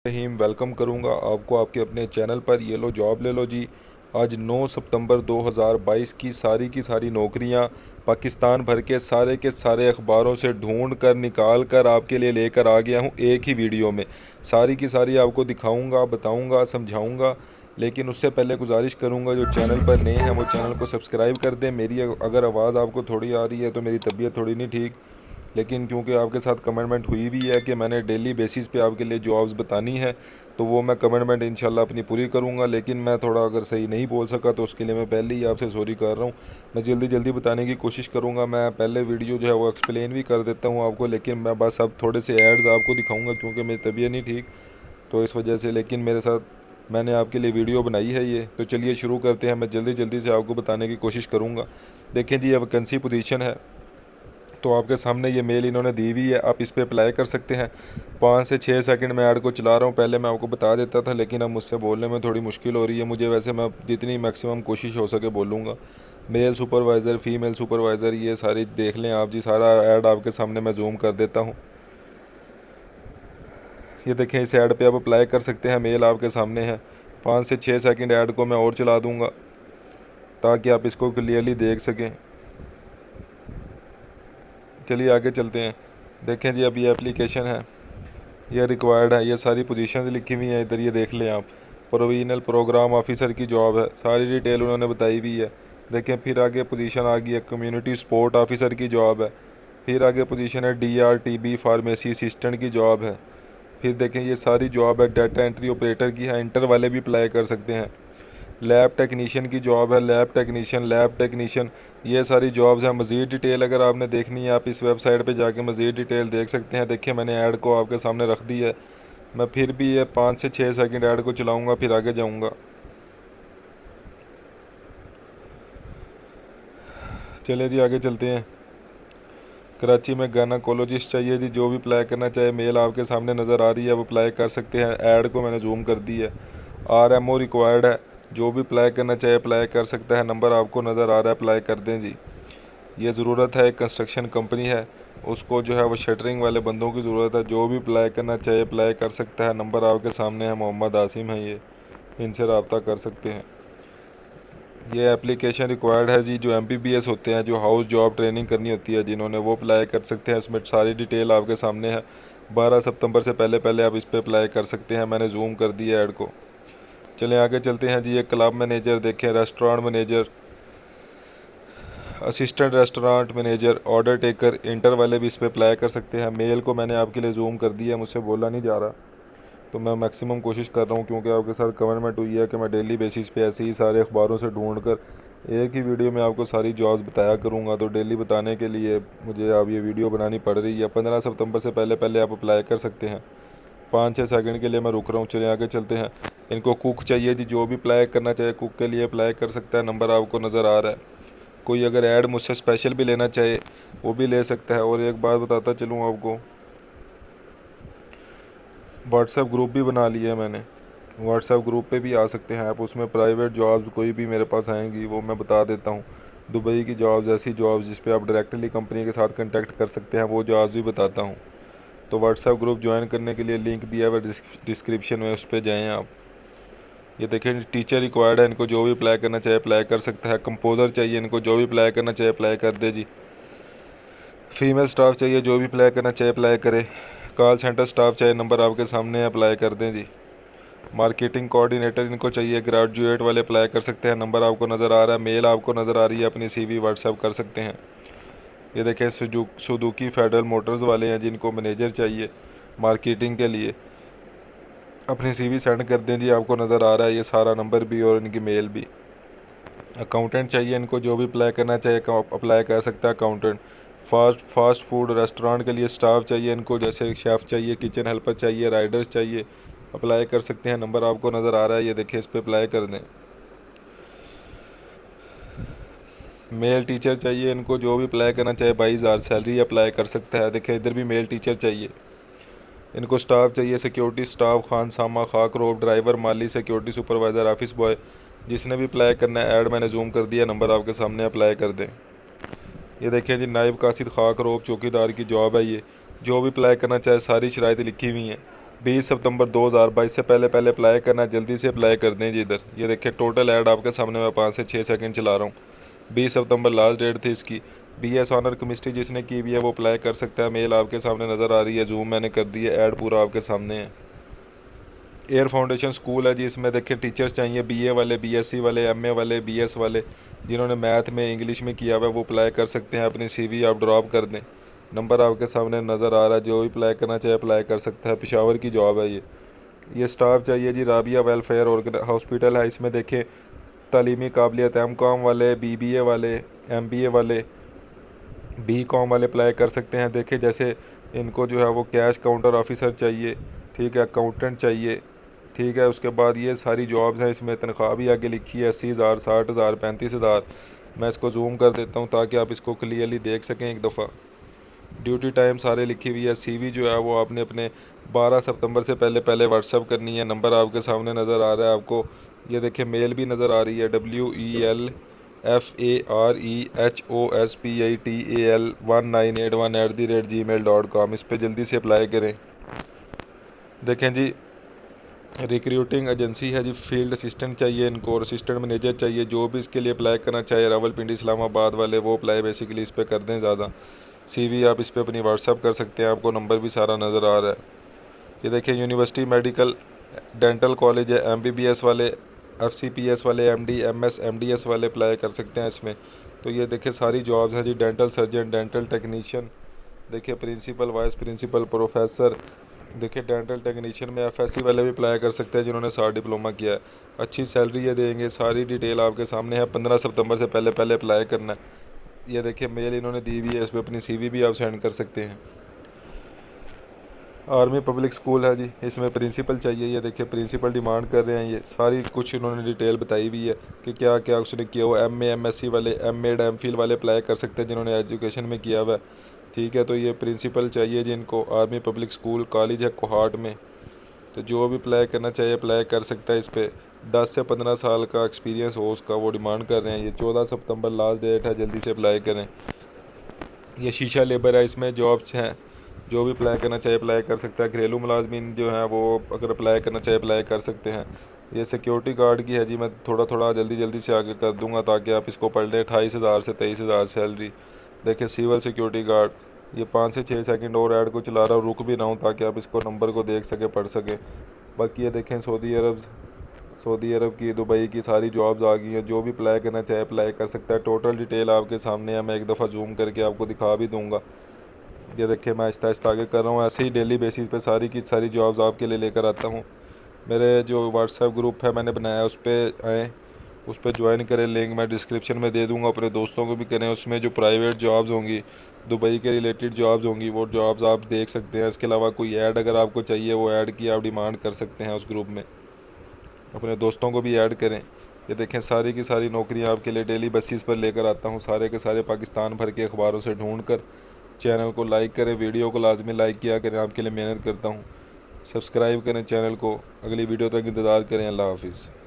रहीम welcome करूंगा आपको आपके अपने चैनल पर। ये लो जॉब ले लो जी। आज 9 सितंबर 2022 की सारी नौकरियां पाकिस्तान भर के सारे अखबारों से ढूंढ कर निकाल कर आपके लिए लेकर आ गया हूं एक ही वीडियो में। सारी की सारी आपको दिखाऊंगा, बताऊंगा, समझाऊंगा। लेकिन उससे पहले गुजारिश करूंगा जो चैनल पर नए हैं वो चैनल को सब्सक्राइब कर दें। मेरी अगर आवाज़ आपको थोड़ी आ रही है तो मेरी तबीयत थोड़ी नहीं ठीक, लेकिन क्योंकि आपके साथ कमिटमेंट हुई हुई है कि मैंने डेली बेसिस पे आपके लिए जॉब्स बतानी है, तो वो मैं कमिटमेंट इंशाल्लाह अपनी पूरी करूँगा। लेकिन मैं थोड़ा अगर सही नहीं बोल सका तो उसके लिए मैं पहले ही आपसे सॉरी कर रहा हूँ। मैं जल्दी जल्दी बताने की कोशिश करूँगा। मैं पहले वीडियो जो है वो एक्सप्लेन भी कर देता हूँ आपको, लेकिन मैं बस अब थोड़े से एड्स आपको दिखाऊँगा क्योंकि मेरी तबीयत नहीं ठीक, तो इस वजह से। लेकिन मेरे साथ मैंने आपके लिए वीडियो बनाई है ये, तो चलिए शुरू करते हैं। मैं जल्दी जल्दी से आपको बताने की कोशिश करूँगा। देखें जी, ये वैकेंसी पोजीशन है, तो आपके सामने ये मेल इन्होंने दी हुई है, आप इस पर अप्लाई कर सकते हैं। 5 से 6 सेकंड में ऐड को चला रहा हूँ। पहले मैं आपको बता देता था, लेकिन अब मुझसे बोलने में थोड़ी मुश्किल हो रही है मुझे। वैसे मैं जितनी मैक्सिमम कोशिश हो सके बोलूँगा। मेल सुपरवाइज़र, फ़ीमेल सुपरवाइज़र, ये सारी देख लें आप जी। सारा ऐड आपके सामने मैं जूम कर देता हूँ। ये देखें, इस ऐड पे आप अप्लाई कर सकते हैं। मेल आपके सामने है। 5 से 6 सेकंड ऐड को मैं और चला दूँगा ताकि आप इसको क्लियरली देख सकें। चलिए आगे चलते हैं। देखें जी, अब ये एप्लीकेशन है, ये रिक्वायर्ड है। ये सारी पोजीशंस लिखी हुई हैं इधर, ये देख लें आप। प्रोविजनल प्रोग्राम ऑफिसर की जॉब है, सारी डिटेल उन्होंने बताई हुई है। देखें, फिर आगे पोजीशन आ गई है कम्युनिटी सपोर्ट ऑफिसर की जॉब है। फिर आगे पोजीशन है DRTB फार्मेसी असिस्टेंट की जॉब है। फिर देखें, ये सारी जॉब है डाटा एंट्री ऑपरेटर की है, इंटर वाले भी अप्लाई कर सकते हैं। लैब टेक्नीशियन की जॉब है, लैब टेक्नीशियन, ये सारी जॉब्स हैं। मज़ीद डिटेल अगर आपने देखनी है आप इस वेबसाइट पे जाके मज़ीद डिटेल देख सकते हैं। देखिए, मैंने ऐड को आपके सामने रख दी है। मैं फिर भी ये 5 से 6 सेकंड ऐड को चलाऊंगा, फिर आगे जाऊंगा। चलिए जी, आगे चलते हैं। कराची में गायनेकोलॉजिस्ट चाहिए जी। जो भी अप्लाई करना चाहे, मेल आपके सामने नज़र आ रही है, वो अप्लाई कर सकते हैं। ऐड को मैंने जूम कर दी है। RMO रिक्वायर्ड है, जो भी अप्लाई करना चाहे अप्लाई कर सकता है। नंबर आपको नज़र आ रहा है, अप्लाई कर दें जी। ये ज़रूरत है, एक कंस्ट्रक्शन कंपनी है, उसको जो है वो शटरिंग वाले बंदों की ज़रूरत है। जो भी अप्लाई करना चाहे अप्लाई कर सकता है। नंबर आपके सामने है, मोहम्मद आसिम है ये, इनसे रब्ता कर सकते हैं। ये एप्लीकेशन रिक्वायर्ड है जी। जो MBBS होते हैं, जो हाउस जॉब ट्रेनिंग करनी होती है जिन्होंने, वो अप्लाई कर सकते हैं। इसमें सारी डिटेल आपके सामने है। 12 सितंबर से पहले पहले आप इस पर अप्लाई कर सकते हैं। मैंने जूम कर दिया ऐड को। चलें आगे चलते हैं जी। एक क्लब मैनेजर देखें, restaurant manager, assistant restaurant manager, order taker, inter वाले भी इस पर अप्लाई कर सकते हैं। मेल को मैंने आपके लिए जूम कर दिया, मुझसे बोला नहीं जा रहा, तो मैं मैक्सिमम कोशिश कर रहा हूँ क्योंकि आपके साथ कमिटमेंट हुई है कि मैं डेली बेसिस पे ऐसे ही सारे अखबारों से ढूंढ कर एक ही वीडियो में आपको सारी जॉब्स बताया करूँगा। तो डेली बताने के लिए मुझे अब ये वीडियो बनानी पड़ रही है। 15 सितंबर से पहले पहले आप अप्लाई कर सकते हैं। 5-6 सेकंड के लिए मैं रुक रहा हूँ। चलिए आगे चलते हैं। इनको कुक चाहिए जी। जो भी अप्लाई करना चाहे कुक के लिए अप्लाई कर सकता है। नंबर आपको नज़र आ रहा है। कोई अगर ऐड मुझसे स्पेशल भी लेना चाहे वो भी ले सकता है। और एक बात बताता चलूँ आपको, व्हाट्सएप ग्रुप भी बना लिया है मैंने। व्हाट्सएप ग्रुप पे भी आ सकते हैं आप। उसमें प्राइवेट जॉब्स कोई भी मेरे पास आएंगी वो मैं बता देता हूँ। दुबई की जॉब्स, ऐसी जॉब्स जिस पे आप डायरेक्टली कंपनी के साथ कांटेक्ट कर सकते हैं, वो जॉब्स भी बताता हूँ। तो व्हाट्सएप ग्रुप ज्वाइन करने के लिए लिंक दिया हुआ डिस्क्रिप्शन में, उस पर जाएँ आप। ये देखें, टीचर रिक्वायर्ड है, इनको जो भी अप्लाई करना चाहे अप्लाई कर सकता है। कंपोज़र चाहिए, इनको जो भी अप्लाई करना चाहे अप्लाई कर दे जी। फीमेल स्टाफ चाहिए, जो भी अप्लाई करना चाहे अप्लाई करे। कॉल सेंटर स्टाफ चाहिए, नंबर आपके सामने है, अप्लाई कर दें जी। मार्केटिंग कोऑर्डिनेटर इनको चाहिए, ग्रेजुएट वाले अप्लाई कर सकते हैं। नंबर आपको नज़र आ रहा है, मेल आपको नज़र आ रही है, अपनी CV व्हाट्सएप कर सकते हैं। ये देखें, सुजुकी फेडरल मोटर्स वाले हैं जिनको मैनेजर चाहिए मार्केटिंग के लिए, अपनी CV सेंड कर दें जी। आपको नज़र आ रहा है ये सारा नंबर भी और इनकी मेल भी। अकाउंटेंट चाहिए, इनको जो भी अप्लाई करना चाहिए अप्लाई कर सकता है अकाउंटेंट। फास्ट फूड रेस्टोरेंट के लिए स्टाफ चाहिए इनको, जैसे शेफ़ चाहिए, किचन हेल्पर चाहिए, राइडर्स चाहिए, अप्लाई कर सकते हैं। नंबर आपको नज़र आ रहा है, ये देखिए, इस पर अप्लाई कर दें। मेल टीचर चाहिए, इनको जो भी अप्लाई करना चाहे 22,000 सैलरी अप्लाई कर सकता है। देखें, इधर भी मेल टीचर चाहिए। इनको स्टाफ चाहिए, सिक्योरिटी स्टाफ, खानसामा, खाक रोब, ड्राइवर, माली, सिक्योरिटी सुपरवाइज़र, ऑफिस बॉय, जिसने भी अप्लाई करना है। ऐड मैंने जूम कर दिया, नंबर आपके सामने, अप्लाई कर दें। ये देखें जी, नायब कासिद खाक रोब चौकीदार की जॉब है ये। जो भी अप्लाई करना चाहे, सारी शराइत लिखी हुई हैं। 20 सितंबर 2022 से पहले पहले अप्लाई करना, जल्दी से अप्लाई कर दें जी। इधर ये देखिए टोटल ऐड आपके सामने मैं 5 से 6 सेकंड चला रहा हूँ। 20 सितंबर लास्ट डेट थी इसकी। BS ऑनर केमिस्ट्री जिसने की हुई है वो अप्लाई कर सकता है। मेल आपके सामने नज़र आ रही है, जूम मैंने कर दी है, ऐड पूरा आपके सामने है। एयर फाउंडेशन स्कूल है जी, इसमें देखिए टीचर्स चाहिए, BA वाले, BSc वाले, MA वाले, BS वाले, जिन्होंने मैथ में इंग्लिश में किया हुआ है वो अप्लाई कर सकते हैं। अपनी CV आप ड्रॉप कर दें। नंबर आपके सामने नज़र आ रहा है, जो भी अप्लाई करना चाहे अप्लाई कर सकता है। पेशावर की जॉब है ये स्टाफ चाहिए जी। राबिया वेलफेयर हॉस्पिटल है, इसमें देखें तालीमी काबिलियत MCOM वाले, BBA वाले, MBA वाले, BCOM वाले अप्लाई कर सकते हैं। देखें जैसे इनको जो है वो कैश काउंटर ऑफिसर चाहिए, ठीक है, अकाउंटेंट चाहिए, ठीक है। उसके बाद ये सारी जॉब्स हैं, इसमें तनख्वाह भी आगे लिखी है 80,000, 60,000, 35,000। मैं इसको जूम कर देता हूँ ताकि आप इसको क्लियरली देख सकें एक दफ़ा। ड्यूटी टाइम सारे लिखी हुई है। CV जो है वो आपने अपने 12 सितंबर से पहले पहले व्हाट्सअप करनी है। नंबर आपके सामने नज़र आ रहा है आपको, ये देखिए मेल भी नज़र आ रही है, WELFAREHOSPITAL1981@gmail.com। इस पर जल्दी से अप्लाई करें। देखें जी रिक्रूटिंग एजेंसी है जी। फील्ड असिस्टेंट चाहिए इनको और असिस्टेंट मैनेजर चाहिए। जो भी इसके लिए अप्लाई करना चाहे रावलपिंडी इस्लामाबाद वाले वो अप्लाई बेसिकली इस पर कर दें ज़्यादा। CV आप इस पर अपनी व्हाट्सअप कर सकते हैं, आपको नंबर भी सारा नज़र आ रहा है। ये देखिए यूनिवर्सिटी मेडिकल डेंटल कॉलेज है, MBBS वाले, FCPS वाले, MD MS MDS वाले अप्लाई कर सकते हैं इसमें। तो ये देखिए सारी जॉब्स हैं जी। डेंटल सर्जन, डेंटल टेक्नीशियन, देखिए प्रिंसिपल, वाइस प्रिंसिपल, प्रोफेसर, देखिए डेंटल टेक्नीशियन में FSC वाले भी अप्लाई कर सकते हैं जिन्होंने 60 डिप्लोमा किया है। अच्छी सैलरी ये देंगे, सारी डिटेल आपके सामने है। 15 सितंबर से पहले पहले अप्लाई करना है। ये देखिए मेल इन्होंने दी हुई है, इस पर अपनी CV भी आप सेंड कर सकते हैं। आर्मी पब्लिक स्कूल है जी, इसमें प्रिंसिपल चाहिए। ये देखिए प्रिंसिपल डिमांड कर रहे हैं, ये सारी कुछ इन्होंने डिटेल बताई हुई है कि क्या क्या उसने किया हुआ। MA MSc वाले, MAd MPhil वाले अप्लाई कर सकते हैं जिन्होंने एजुकेशन में किया हुआ है, ठीक है। तो ये प्रिंसिपल चाहिए जिनको, आर्मी पब्लिक स्कूल कॉलेज है कोहाट में। तो जो भी अप्लाई करना चाहिए अप्लाई कर सकता है। इस पर 10 से 15 साल का एक्सपीरियंस हो उसका, वो डिमांड कर रहे हैं। ये 14 सितंबर लास्ट डेट है, जल्दी से अप्लाई करें। ये शीशा लेबर है, इसमें जॉब्स हैं, जो भी अप्लाई करना चाहिए अप्लाई कर सकता है। घरेलू मुलाजमीन जो हैं वो अगर अप्लाई करना चाहिए अप्लाई कर सकते हैं। ये सिक्योरिटी गार्ड की है जी, मैं थोड़ा थोड़ा जल्दी से आगे कर दूंगा ताकि आप इसको पढ़ लें। 28,000 से 23,000 सैलरी। देखिए सिविल सिक्योरिटी गार्ड, ये 5 से 6 सेकंड और ऐड को चला रहा हूँ, रुक भी रहा हूँ ताकि आप इसको नंबर को देख सकें, पढ़ सकें। बाकी ये देखें सऊदी अरब की, दुबई की सारी जॉब्स आ गई हैं। जो भी अप्लाई करना चाहे अप्लाई कर सकता है। टोटल डिटेल आपके सामने है, मैं एक दफ़ा जूम करके आपको दिखा भी दूँगा। ये देखिए मैं आहिस्ता आहिस्ता आगे कर रहा हूँ। ऐसे ही डेली बेसिस पे सारी की सारी जॉब्स आपके लिए लेकर आता हूँ। मेरे जो व्हाट्सएप ग्रुप है मैंने बनाया, उस पर आएँ, उस पर ज्वाइन करें। लिंक मैं डिस्क्रिप्शन में दे दूँगा, अपने दोस्तों को भी करें। उसमें जो प्राइवेट जॉब्स होंगी, दुबई के रिलेटेड जॉब्स होंगी, वो जॉब्स आप देख सकते हैं। इसके अलावा कोई ऐड अगर आपको चाहिए वो ऐड की आप डिमांड कर सकते हैं उस ग्रुप में। अपने दोस्तों को भी ऐड करें। ये देखें सारी की सारी नौकरियां आपके लिए डेली बेसिस पर लेकर आता हूं, सारे के सारे पाकिस्तान भर के अखबारों से ढूंढ कर। चैनल को लाइक करें, वीडियो को लाजमी लाइक किया करें, आपके लिए मेहनत करता हूं। सब्सक्राइब करें चैनल को। अगली वीडियो तक इंतज़ार करें। अल्लाह हाफिज़।